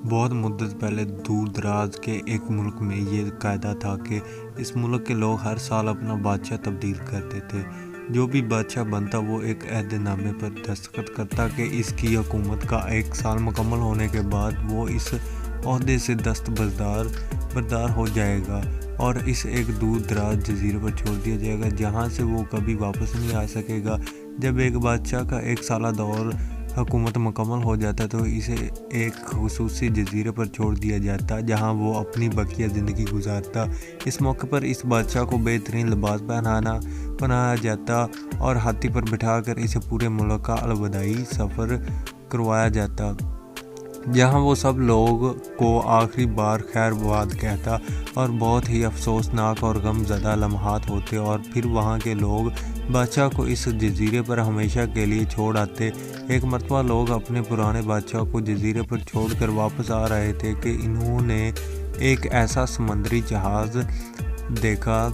بہت مدت پہلے دور دراز کے ایک ملک میں یہ قاعدہ تھا کہ اس ملک کے لوگ ہر سال اپنا بادشاہ تبدیل کرتے تھے۔ جو بھی بادشاہ بنتا وہ ایک عہد نامے پر دستخط کرتا کہ اس کی حکومت کا 1 سال مکمل ہونے کے بعد وہ اس عہدے سے دستبردار ہو جائے گا اور اسے ایک دور دراز جزیرے پر چھوڑ دیا جائے گا جہاں سے وہ کبھی واپس نہیں آ سکے گا۔ جب ایک بادشاہ کا 1 سالہ دور حکومت مکمل ہو جاتا تو اسے ایک خصوصی جزیرے پر چھوڑ دیا جاتا جہاں وہ اپنی بقیہ زندگی گزارتا۔ اس موقع پر اس بادشاہ کو بہترین لباس پہنایا جاتا اور ہاتھی پر بٹھا کر اسے پورے ملک کا الوداعی سفر کروایا جاتا جہاں وہ سب لوگ کو آخری بار خیر باد کہتا اور بہت ہی افسوسناک اور غم زدہ لمحات ہوتے اور پھر وہاں کے لوگ بادشاہ کو اس جزیرے پر ہمیشہ کے لیے چھوڑ آتے۔ ایک مرتبہ لوگ اپنے پرانے بادشاہ کو جزیرے پر چھوڑ کر واپس آ رہے تھے کہ انہوں نے ایک ایسا سمندری جہاز دیکھا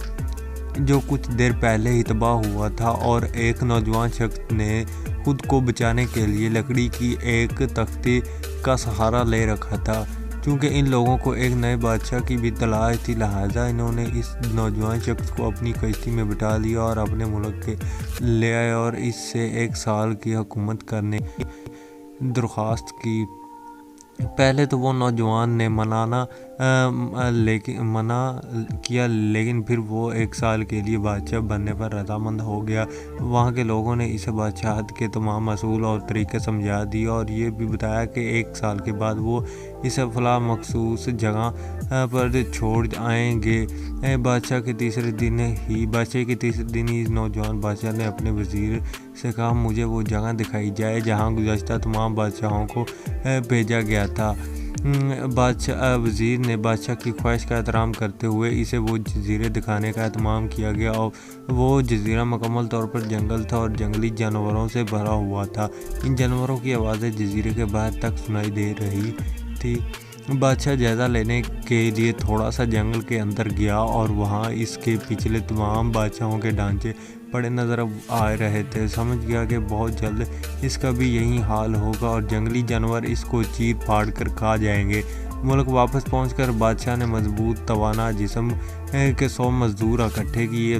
جو کچھ دیر پہلے ہی تباہ ہوا تھا اور ایک نوجوان شخص نے خود کو بچانے کے لیے لکڑی کی ایک تختی کا سہارا لے رکھا تھا۔ چونکہ ان لوگوں کو ایک نئے بادشاہ کی بھی تلاش تھی لہٰذا انہوں نے اس نوجوان شخص کو اپنی کشتی میں بٹھا لیا اور اپنے ملک لے آئے اور اس سے 1 سال کی حکومت کرنے کی درخواست کی۔ پہلے تو وہ نوجوان نے منع کیا لیکن پھر وہ 1 سال کے لیے بادشاہ بننے پر رضامند ہو گیا۔ وہاں کے لوگوں نے اسے بادشاہت کے تمام اصول اور طریقے سمجھا دیے اور یہ بھی بتایا کہ 1 سال کے بعد وہ اسے فلاں مخصوص جگہ پر چھوڑ آئیں گے۔ بادشاہ کے تیسرے دن ہی اس نوجوان بادشاہ نے اپنے وزیر سے کہا مجھے وہ جگہ دکھائی جائے جہاں گزشتہ تمام بادشاہوں کو بھیجا گیا تھا۔ وزیر نے بادشاہ کی خواہش کا احترام کرتے ہوئے اسے وہ جزیرے دکھانے کا اہتمام کیا گیا اور وہ جزیرہ مکمل طور پر جنگل تھا اور جنگلی جانوروں سے بھرا ہوا تھا۔ ان جانوروں کی آوازیں جزیرے کے باہر تک سنائی دے رہی تھی۔ بادشاہ جائزہ لینے کے لیے تھوڑا سا جنگل کے اندر گیا اور وہاں اس کے پچھلے تمام بادشاہوں کے ڈھانچے پڑے نظر آ رہے تھے۔ سمجھ گیا کہ بہت جلد اس کا بھی یہی حال ہوگا اور جنگلی جانور اس کو چیر پھاڑ کر کھا جائیں گے۔ ملک واپس پہنچ کر بادشاہ نے مضبوط توانا جسم کے 100 مزدور اکٹھے کیے۔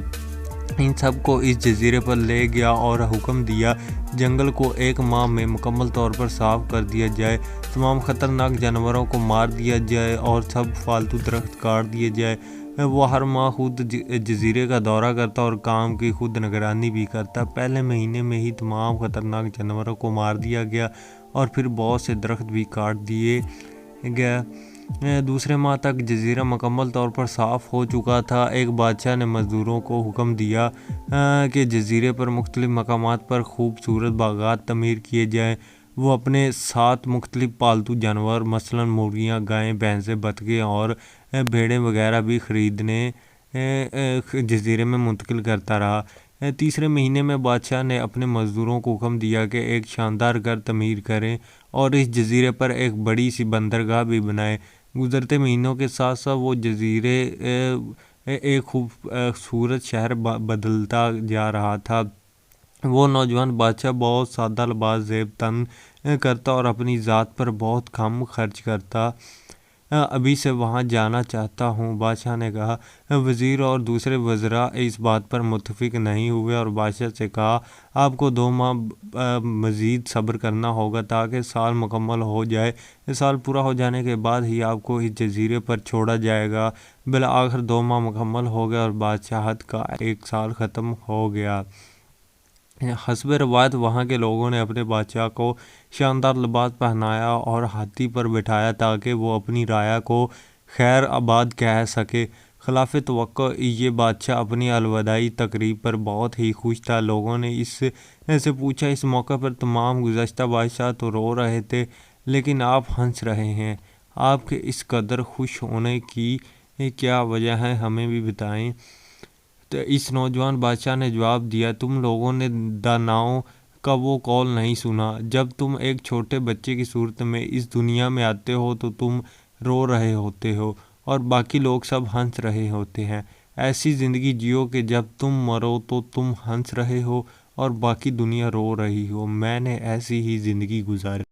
ان سب کو اس جزیرے پر لے گیا اور حکم دیا جنگل کو 1 ماہ میں مکمل طور پر صاف کر دیا جائے، تمام خطرناک جانوروں کو مار دیا جائے اور سب فالتو درخت کاٹ دیے جائے۔ وہ ہر ماہ خود جزیرے کا دورہ کرتا اور کام کی خود نگرانی بھی کرتا۔ پہلے مہینے میں ہی تمام خطرناک جانوروں کو مار دیا گیا اور پھر بہت سے درخت بھی کاٹ دیے گئے۔ دوسرے ماہ تک جزیرہ مکمل طور پر صاف ہو چکا تھا۔ ایک بادشاہ نے مزدوروں کو حکم دیا کہ جزیرے پر مختلف مقامات پر خوبصورت باغات تعمیر کیے جائیں۔ وہ اپنے 7 مختلف پالتو جانور مثلاً مرغیاں، گائیں، بھینسیں، بطخیں اور بھیڑیں وغیرہ بھی خریدنے جزیرے میں منتقل کرتا رہا۔ تیسرے مہینے میں بادشاہ نے اپنے مزدوروں کو حکم دیا کہ ایک شاندار گھر تعمیر کریں اور اس جزیرے پر ایک بڑی سی بندرگاہ بھی بنائیں۔ گزرتے مہینوں کے ساتھ ساتھ وہ جزیرے ایک خوبصورت شہر بدلتا جا رہا تھا۔ وہ نوجوان بادشاہ بہت سادہ لباس زیب تن کرتا اور اپنی ذات پر بہت کم خرچ کرتا۔ ابھی سے وہاں جانا چاہتا ہوں، بادشاہ نے کہا۔ وزیر اور دوسرے وزراء اس بات پر متفق نہیں ہوئے اور بادشاہ سے کہا آپ کو 2 ماہ مزید صبر کرنا ہوگا تاکہ سال مکمل ہو جائے۔ سال پورا ہو جانے کے بعد ہی آپ کو اس جزیرے پر چھوڑا جائے گا۔ بالآخر 2 ماہ مکمل ہو گئے اور بادشاہت کا 1 سال ختم ہو گیا۔ حسب روایت وہاں کے لوگوں نے اپنے بادشاہ کو شاندار لباس پہنایا اور ہاتھی پر بٹھایا تاکہ وہ اپنی رعایا کو خیر آباد کہہ سکے۔ خلاف توقع یہ بادشاہ اپنی الوداعی تقریب پر بہت ہی خوش تھا۔ لوگوں نے اس سے پوچھا اس موقع پر تمام گزشتہ بادشاہ تو رو رہے تھے لیکن آپ ہنس رہے ہیں، آپ کے اس قدر خوش ہونے کی کیا وجہ ہے، ہمیں بھی بتائیں۔ تو اس نوجوان بادشاہ نے جواب دیا تم لوگوں نے داناؤں کا وہ قول نہیں سنا، جب تم ایک چھوٹے بچے کی صورت میں اس دنیا میں آتے ہو تو تم رو رہے ہوتے ہو اور باقی لوگ سب ہنس رہے ہوتے ہیں۔ ایسی زندگی جیو کہ جب تم مرو تو تم ہنس رہے ہو اور باقی دنیا رو رہی ہو۔ میں نے ایسی ہی زندگی گزاری۔